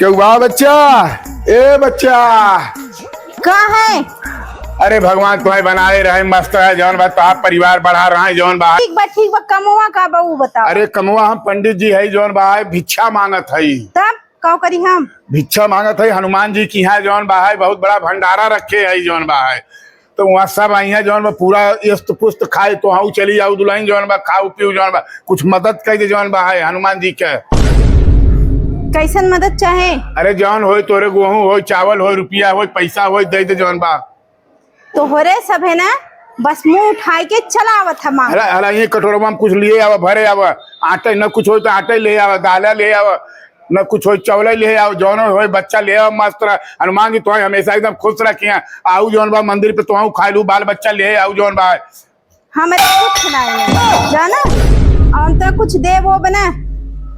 क्यों हुआ बच्चा? ए बच्चा कहाँ है? अरे भगवान तुम्हें बनाए रहे मस्त है जौन बात तो आप परिवार बढ़ा रहे हैं जौन बा। ठीक बा कमुआ का बहू बताओ। अरे कमुआ हम पंडित जी है जौन बा भिक्षा मांगत है। तब का करी हम भिक्षा मांगत है हनुमान जी की यहाँ जौन बा है बहुत बड़ा भंडारा रखे है जौन बा है तो वहाँ सब आई है जौन बा पूरा यस्त पुस्त खाए तो हाँ चली जाऊ दुल्हन जौन बा खाऊ पीऊ जौन बा कुछ मदद कर दे जौन बा है हनुमान जी के। कैसन मदद चाहे? अरे जौन हो तोरे गेहूं हो चावल हो रुपया हो पैसा हो दे दे जौन बा। तो हो रे सब है ना बस मुंह उठाई के चला आवत है मांग। अरे ये कटोरा में कुछ लिए आवा भरे आवा आटे न कुछ हो तो आटे ले आवा दाला ले आवा न कुछ हो चावल ले आओ जौन हो बच्चा ले आओ मस्त हनुमान जी तो हमेशा एकदम खुश रखिए आऊ जौन बा मंदिर पे तो खा लू बाल बच्चा ले आऊ जौन बा। हमें कुछ नहीं जाना और तो कुछ दे वो बना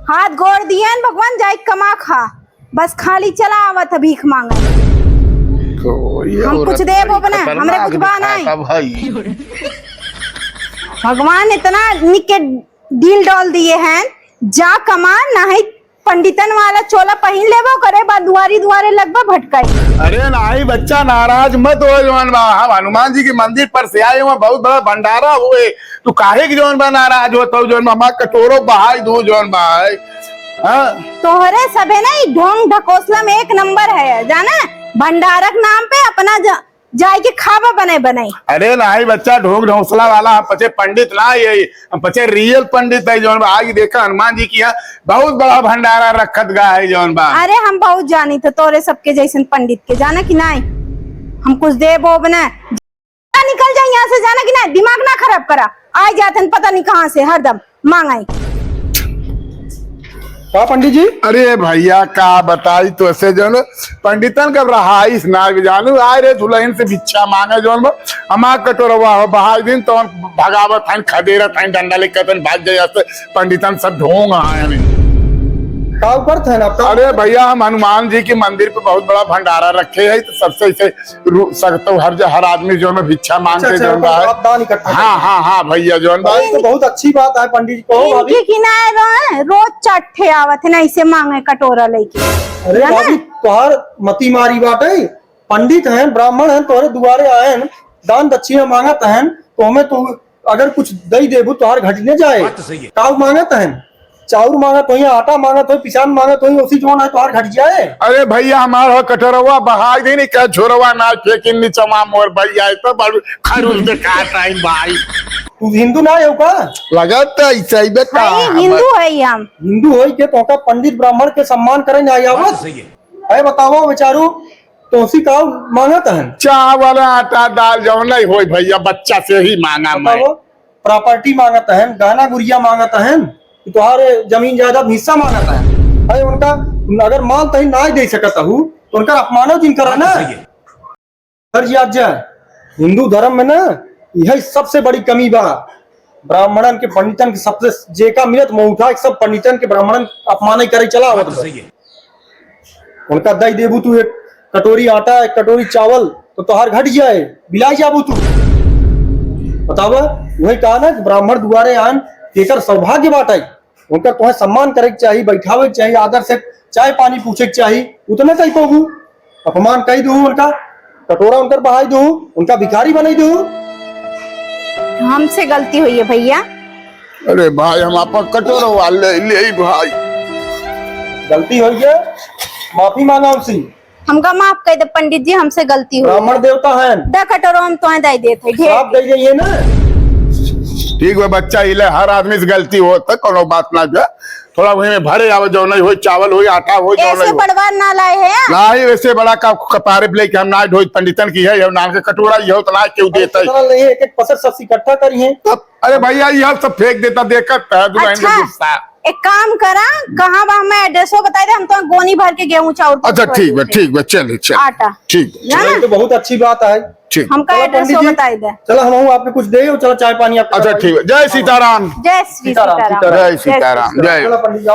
हाथ गोड़ दिए भगवान जाए कमा खा बस खाली चला आवत है भीख मांगे। हम कुछ दे वो बना हमरे कुछ बाना है। भगवान इतना निके डील डॉल दिए हैं जा कमा नहीं पंडितन वाला चोला पहन लेबो करे बा दुआरी दुआरे लगभग भटकाई। अरे नहीं बच्चा नाराज मत हो जौन बा हम हनुमान जी के मंदिर पर से आए हुआ बहुत बड़ा भंडारा हुए तू काहे की जौन बा नाराज हो तो जौन बा कटोरो बहाई दू जौन बा तोहरे सबे ना ढोंग ढकोसला में एक नंबर है जाना भंडारक नाम पे अपना जाए के खावा बने बने। अरे नहीं बच्चा ढोंग ढोसला वाला हम पचे पंडित ना ये हम पचे रियल पंडित है जौन बा आज देखा हनुमान जी की यहाँ बहुत बड़ा भंडारा रखत गा है जौन बा। अरे हम बहुत जानी तो तोरे सबके जैसे पंडित के जाना कि नहीं हम कुछ दे वो बना निकल जाए यहाँ से जाना कि नहीं दिमाग ना खराब करा आ जाते पता नहीं कहाँ से हरदम मांगाई। क्या पंडित जी? अरे भैया का बताई तो ऐसे जो पंडितन का रहाइश ना जानू आए रे दुल्हन से भिक्षा मांगे जो हमार कटोरवा हो बहाई दिन तो भगावत है खदेरत है डंडा लेकर भाग जाए पंडितन सब ढोंग आए। का ऊपर थे ना आपका? अरे भैया हम हनुमान जी के मंदिर पे बहुत बड़ा भंडारा रखे है तो सबसे इसे सकते हर आदमी जो है भिक्षा मांगते जो आप दान इकट्ठा हाँ हाँ हाँ भैया जो तो बहुत अच्छी बात है पंडित जी को रोज चट्ठे आवत है ना इसे मांगे कटोरा लेके। अरे भाभी तोहर मती मारी बात है पंडित है ब्राह्मण है तोहरे दुआरे आए दान दक्षिणा मांगत है तो हमें तो अगर कुछ दई देबू तोहर घटने जाए का मांगत है चाउर मांगत हो आटा मांगत हो पिसान मांगत हो उसी जो है तोहर घट जाए। अरे भैया हमारा कटोरवा बहा दे नहीं क्या छोरवा ना फेंकिन नीचवा मोर भैया तो खरूज देखा टाइम भाई तू हिंदू ना है का लगत ऐसा ही बेटा हिंदू है हम हिंदू हो के तो पंडित ब्राह्मण के सम्मान करें आवत है बताओ बेचारू तो उसी का मांगत है चावल आटा दाल जो नहीं हो भैया बच्चा से ही मांगा मैं प्रॉपर्टी मांगत है गहना गुड़िया मांगत है तुम्हारे जमीन जायदाद हिस्सा मांगता है अरे उनका अगर माल तही ना दे सकता हूँ तो उनका अपमानो जिन करा ना हिंदू धर्म में ना यही सबसे बड़ी कमी बा ब्राह्मणन के पंडितन के सबसे जेका मिलत मऊठा सब पंडितन के ब्राह्मणन अपमान करे चला उनका दही देबू तू एक कटोरी आटा एक कटोरी चावल तो तोहार घट जाए बिलाई जाबू तू बतावा वही कहा ना ब्राह्मण दुआरे आन तेकर सौभाग्य बाटाई उनका तुम्हें सम्मान करे के चाहिए बैठावे के चाहिए आदर से चाय पानी पूछे के चाहिए उतने कही कहू अपमान कही दू उनका कटोरा उनकर बहाई दू उनका भिखारी बनाई दू। हमसे गलती हुई है भैया। अरे भाई हम आप कटोरा वाले ले भाई गलती हुई है माफी मांगा उनसे हमका माफ कर दे पंडित जी हमसे गलती हुई ब्राह्मण देवता है दा कटोरा हम तो दे देते आप दे जाइए ना ठीक है बच्चा इले हर आदमी से गलती हो तक कोनो बात ना जो थोड़ा वही में भरे आवे जो नहीं हो चावल हो आटा हो जो ऐसे बड़वा ना लाए हैं नहीं वैसे बड़ा का कपारे पे लेके हम ना ढोई पंडितन की है नान के कटोरा ये तो ना क्यों देता है एक एक पसर सब इकट्ठा करी है तब अरे भैया यह सब फेंक देता देखकर अच्छा एक काम करा कहाँ बा हमें एड्रेसो बताई दे हम तो गोनी भर के गेहूं चाउर अच्छा ठीक है चलिए आटा ठीक है तो बहुत अच्छी बात है ठीक हमका एड्रेसो बताई दे चलो हम आपको कुछ दे चलो चाय पानी आपको अच्छा ठीक है जय सीताराम जय सीताराम जय सीताराम जय पंडित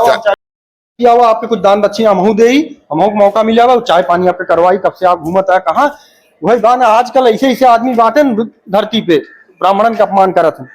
आपके कुछ दान दक्षिणा हमहू दे हमहू मौका मिल जावा चाय पानी आपके करवाई कब से आप घूमत है कहाँ वही गाना आजकल ऐसे ऐसे आदमी बांटे धरती पे ब्राह्मणन का अपमान करत है।